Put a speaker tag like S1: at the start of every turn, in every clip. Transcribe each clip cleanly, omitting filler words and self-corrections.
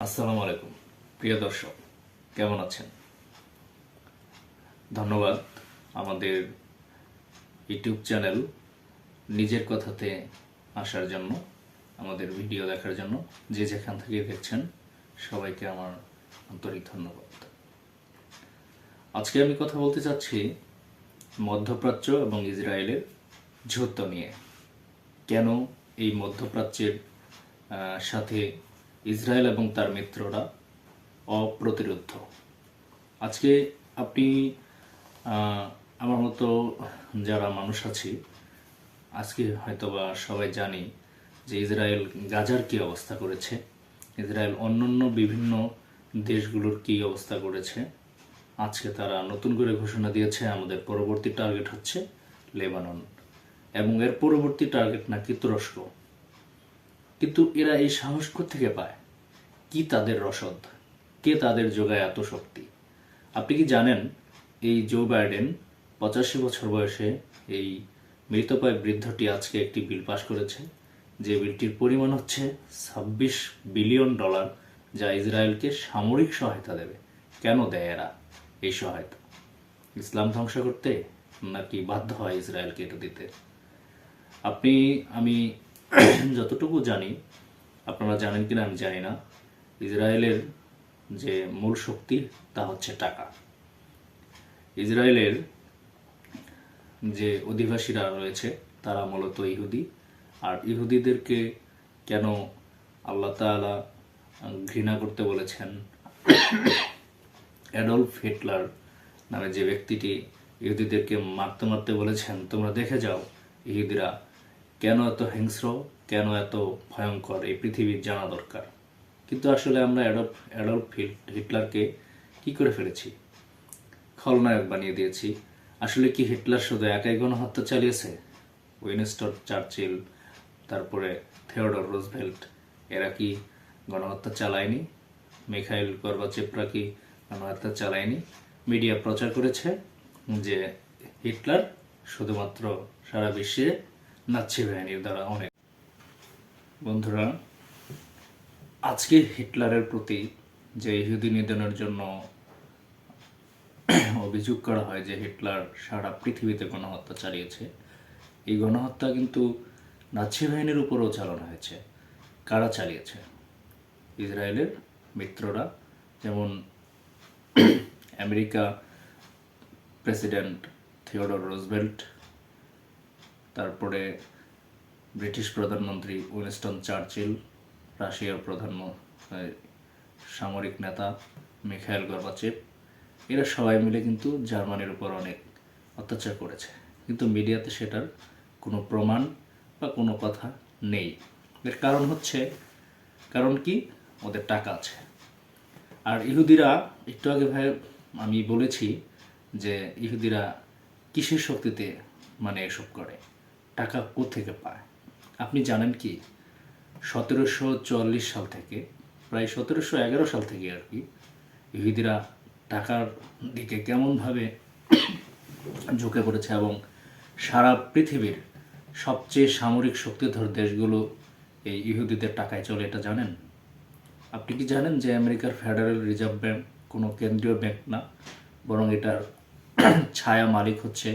S1: আসসালামু আলাইকুম প্রিয় দর্শক, কেমন আছেন? ধন্যবাদ আমাদের ইউটিউব চ্যানেল নিজের কথাতে আসার জন্য, আমাদের ভিডিও দেখার জন্য। যে যেখান থেকে দেখছেন সবাইকে আমার আন্তরিক ধন্যবাদ। আজকে আমি কথা বলতে চাচ্ছি মধ্যপ্রাচ্য এবং ইসরায়েলের যুদ্ধ নিয়ে। কেন এই মধ্যপ্রাচ্যের সাথে ইসরায়েল এবং তার মিত্ররা অপ্রতিরোধ্য। আজকে আপনি আমার মতো যারা মানুষ আছি, আজকে হয়তোবা সবাই জানি যে ইসরায়েল গাজার কী অবস্থা করেছে, ইসরায়েল অন্যান্য বিভিন্ন দেশগুলোর কী অবস্থা করেছে। আজকে তারা নতুন করে ঘোষণা দিয়েছে আমাদের পরবর্তী টার্গেট হচ্ছে লেবানন, এবং এর পরবর্তী টার্গেট নাকি তুরস্ক। কিন্তু এরা এই সাহস থেকে পায়? কি তাদের রসদ? কে তাদের যোগায় এত শক্তি? আপনি কি জানেন এই জো বাইডেন 85 বছর বয়সে এই মৃতপ্রায় বৃদ্ধটি আজকে একটি বিল পাশ করেছে, যে বিলটির পরিমাণ হচ্ছে $26 বিলিয়ন, যা ইসরায়েলকে সামরিক সহায়তা দেবে। কেন দেয় এরা এই সহায়তা? ইসলাম ধ্বংস করতে, নাকি বাধ্য হয় ইসরায়েলকে এটা দিতে? আমি যতটুকু জানি, আপনারা জানেন কিনা আমি জানি না, ইসরায়েলের যে মূল শক্তি তা হচ্ছে টাকা। ইসরায়েলের যে অধিবাসীরা রয়েছে তারা মূলত ইহুদি, আর ইহুদিদেরকে কেন আল্লাহ তাআলা ঘৃণা করতে বলেছেন? অ্যাডলফ হিটলার নামে যে ব্যক্তিটি ইহুদিদেরকে মারতে মারতে বলেছেন, তোমরা দেখে যাও ইহুদিরা কেন এত হিংস্র, কেন এত ভয়ঙ্কর, এই পৃথিবীর জানা দরকার। কিন্তু আসলে আমরা অ্যাডলফ হিটলারকে কি করে ফেলেছি? খলনায়ক বানিয়ে দিয়েছি। আসলে কি হিটলার শুধু একাই গণহত্যা চালিয়েছে? উইনস্টন চার্চিল, তারপরে থিওডর রুজভেল্ট, এরা কি গণহত্যা চালায়নি? মিখাইল গর্বাচেভরা কি গণহত্যা চালায়নি? মিডিয়া প্রচার করেছে যে হিটলার শুধুমাত্র সারা বিশ্বে নাৎসি বাহিনীর দ্বারা অনেক। বন্ধুরা, আজকে হিটলারের প্রতি যে ইহুদি নিধনের জন্য অভিযোগ করা হয় যে হিটলার সারা পৃথিবীতে গণহত্যা চালিয়েছে, এই গণহত্যা কিন্তু নাৎসি বাহিনীর উপরও চালানো হয়েছে। কারা চালিয়েছে? ইসরায়েলের মিত্ররা, যেমন আমেরিকা প্রেসিডেন্ট থিওডর রুজভেল্ট, তারপরে ব্রিটিশ প্রধানমন্ত্রী উইনস্টন চার্চিল, রাশিয়ার সামরিক নেতা মিখাইল গর্বাচেভ, এরা সবাই মিলে কিন্তু জার্মানির উপর অনেক অত্যাচার করেছে। কিন্তু মিডিয়াতে সেটার কোনো প্রমাণ বা কোনো কথা নেই। এর কারণ কি? ওদের টাকা আছে। আর ইহুদিরা, একটু আগে আমি বলেছি যে ইহুদিরা কিসের শক্তিতে এসব করে, টাকা কোত্থেকে পায়। আপনি জানেন কি? 1744 সাল থেকে, প্রায় 1711 সাল থেকে আর কি, ইহুদিরা টাকার দিকে কেমনভাবে ঝুঁকে পড়েছে, এবং সারা পৃথিবীর সবচেয়ে সামরিক শক্তিধর দেশগুলো এই ইহুদিদের টাকায় চলে, এটা জানেন? আপনি কি জানেন যে আমেরিকার ফেডারেল রিজার্ভ ব্যাংক কোনো কেন্দ্রীয় ব্যাংক না, বরং এটার ছায়া মালিক হচ্ছে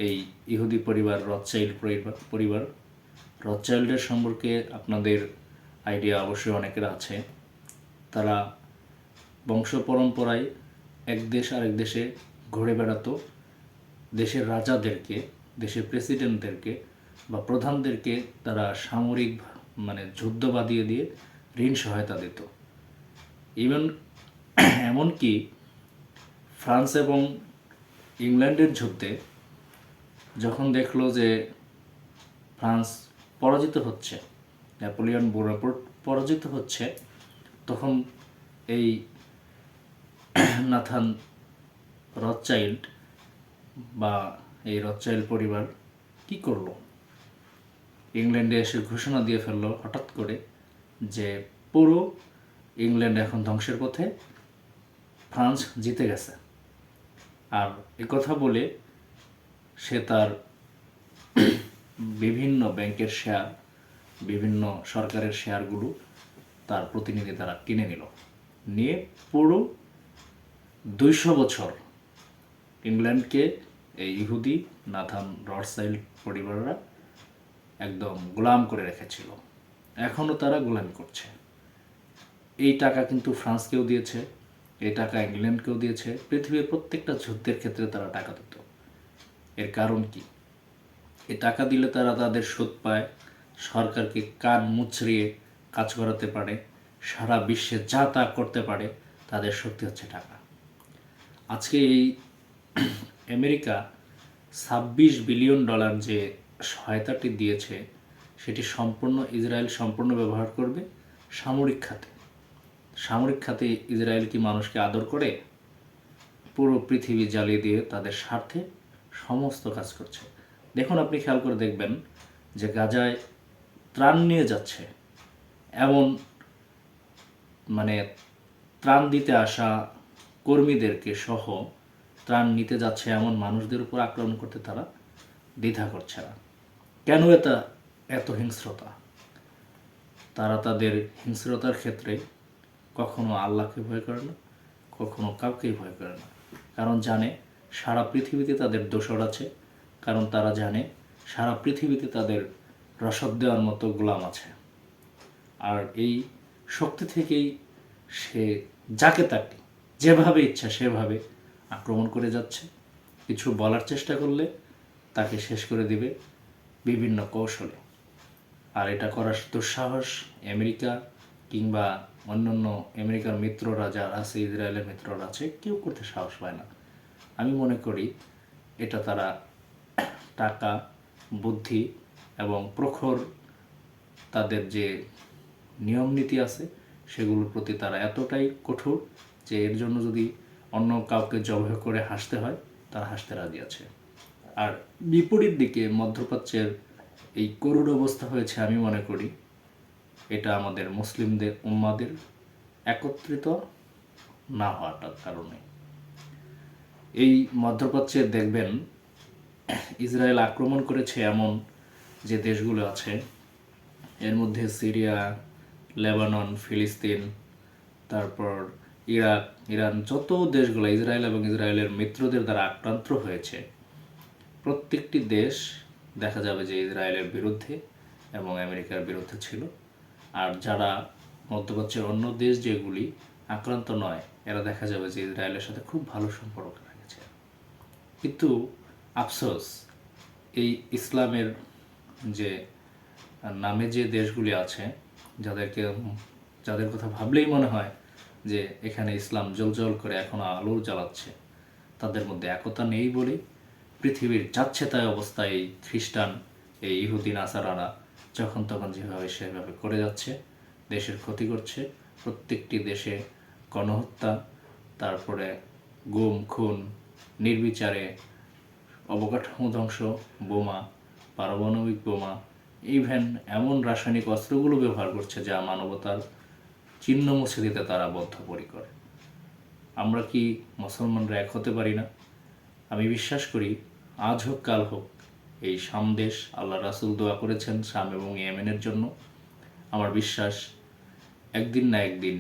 S1: এই ইহুদি পরিবার, রথচাইল্ড পরিবার। রথচাইল্ডের সম্পর্কে আপনাদের আইডিয়া অবশ্যই অনেকের আছে। তারা বংশ পরম্পরায় এক দেশ আরেক দেশে ঘুরে বেড়াতো, দেশের রাজাদেরকে, দেশের প্রেসিডেন্টদেরকে বা প্রধানদেরকে তারা সামরিক যুদ্ধ বাঁধিয়ে দিয়ে ঋণ সহায়তা দিত। এমনকি ফ্রান্স এবং ইংল্যান্ডের যুদ্ধে যখন দেখলো যে ফ্রান্স পরাজিত হচ্ছে, নেপোলিয়ন বোনাপার্ট পরাজিত হচ্ছে, তখন এই নাথান রথচাইল্ড বা এই রথচাইল্ড পরিবার কি করলো? ইংল্যান্ডে এসে ঘোষণা দিয়ে ফেললো হঠাৎ করে যে পুরো ইংল্যান্ড এখন ধ্বংসের পথে, ফ্রান্স জিতে গেছে। আর কথা বলে সে তার বিভিন্ন ব্যাংকের শেয়ার, বিভিন্ন সরকারের শেয়ারগুলো তার প্রতিনিধি তারা কিনে নিয়ে পুরো 200 বছর ইংল্যান্ডকে এই ইহুদি নাথান রথশাইল্ড পরিবাররা একদম গোলাম করে রেখেছিল। এখনও তারা গোলামি করছে। এই টাকা কিন্তু ফ্রান্সকেও দিয়েছে, এই টাকা ইংল্যান্ডকেও দিয়েছে, পৃথিবীর প্রত্যেকটা যুদ্ধের ক্ষেত্রে তারা টাকা দিত। এর কারণ কি? এই টাকা দিলে তারা তাদের সুদ পায়, সরকারকে কান মুচড়িয়ে কাজ করাতে পারে, সারা বিশ্বে যা তা করতে পারে। তাদের শক্তি হচ্ছে টাকা। আজকে এই আমেরিকা $26 বিলিয়ন যে সহায়তাটি দিয়েছে, সেটি সম্পূর্ণ ইসরায়েল ব্যবহার করবে সামরিক খাতে। সামরিক খাতে ইসরায়েল কি মানুষকে আদর করে? পুরো পৃথিবী জ্বালিয়ে দিয়ে তাদের স্বার্থে সমস্ত কাজ করছে। দেখুন, আপনি খেয়াল করে দেখবেন যে গাজায় ত্রাণ নিয়ে যাচ্ছে এমন ত্রাণ দিতে আসা কর্মীদেরকে সহ ত্রাণ নিতে যাচ্ছে এমন মানুষদের উপর আক্রমণ করতে তারা দ্বিধা করছে না। কেন এত হিংস্রতা? তারা তাদের হিংস্রতার ক্ষেত্রে কখনো আল্লাহকে ভয় করে না, কখনো কাউকেই ভয় করে না। কারণ জানে সারা পৃথিবীতে তাদের দোসর আছে, কারণ তারা জানে সারা পৃথিবীতে তাদের রসদ দেওয়ার মতো গোলাম আছে। আর এই শক্তি থেকেই সে যাকে তাকে যেভাবে ইচ্ছা সেভাবে আক্রমণ করে যাচ্ছে। কিছু বলার চেষ্টা করলে তাকে শেষ করে দিবে বিভিন্ন কৌশলে। আর এটা করার দুঃসাহস আমেরিকা কিংবা অন্যান্য আমেরিকার মিত্ররা যারা আছে, ইসরায়েলের মিত্ররা আছে, কেউ করতে সাহস পায় না। আমি মনে করি এটা তারা টাকা, বুদ্ধি এবং প্রখর তাদের যে নিয়ম নীতি আছে সেগুলোর প্রতি তারা এতটাই কঠোর যে এর জন্য যদি অন্য কাউকে জবাই করে হাসতে হয়, তারা হাসতে রাজি আছে। আর বিপরীত দিকে মধ্যপ্রাচ্যের এই করুণ অবস্থা হয়েছে, আমি মনে করি এটা আমাদের মুসলিমদের উম্মাদের একত্রিত না হওয়াটার কারণে। এই মধ্যপ্রাচ্যে দেখবেন ইসরায়েল আক্রমণ করেছে এমন যে দেশগুলো আছে, এর মধ্যে সিরিয়া, লেবানন, ফিলিস্তিন, তারপর ইরাক, ইরান, যত দেশগুলো ইসরায়েল এবং ইসরায়েলের মিত্রদের দ্বারা আক্রান্ত হয়েছে, প্রত্যেকটি দেশ দেখা যাবে যে ইসরায়েলের বিরুদ্ধে এবং আমেরিকার বিরুদ্ধে ছিল। আর যারা মধ্যপ্রাচ্যের অন্য দেশ যেগুলি আক্রান্ত নয়, এরা দেখা যাবে যে ইসরায়েলের সাথে খুব ভালো সম্পর্ক রেখেছে। কিন্তু আফসোস, এই ইসলামের যে নামে যে দেশগুলি আছে, যাদের কথা ভাবলেই মনে হয় যে এখানে ইসলাম জ্বলজ্বল করে এখনো আলো জ্বালাচ্ছে, তাদের মধ্যে একতা নেই বলে পৃথিবীর যাচ্ছে তাই অবস্থায় এই খ্রিস্টান, এই ইহুদি নাসারারা যখন তখন যেভাবে সেভাবে করে যাচ্ছে, দেশের ক্ষতি করছে। প্রত্যেকটি দেশে গণহত্যা, তারপরে গুম খুন, নির্বিচারে অবকাঠামো ধ্বংস, বোমা, পারমাণবিক বোমা, ইভেন এমন রাসায়নিক অস্ত্রগুলো ব্যবহার করছে যা মানবতার চিহ্ন মুছে দিতে তারা বদ্ধপরিকর। আমরা কি মুসলমানরা এক হতে পারি না? আমি বিশ্বাস করি আজ হোক কাল হোক এই শাম দেশ, আল্লাহ রাসূল দোয়া করেছেন শাম এবং ইয়েমেনের জন্য। আমার বিশ্বাস একদিন না একদিন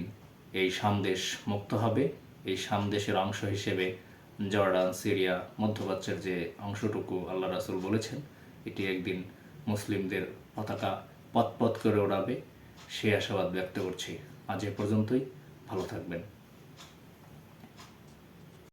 S1: এই শাম দেশ মুক্ত হবে। এই শাম দেশের অংশ হিসেবে জর্ডান, সিরিয়া, মধ্যপ্রাচ্যের যে অংশটুকু আল্লাহ রাসূল বলেছেন, এটি একদিন মুসলিমদের পতাকা পথ করে ওড়াবে, সেই আশাবাদ ব্যক্ত করছি। আজ এ পর্যন্তই। ভালো থাকবেন।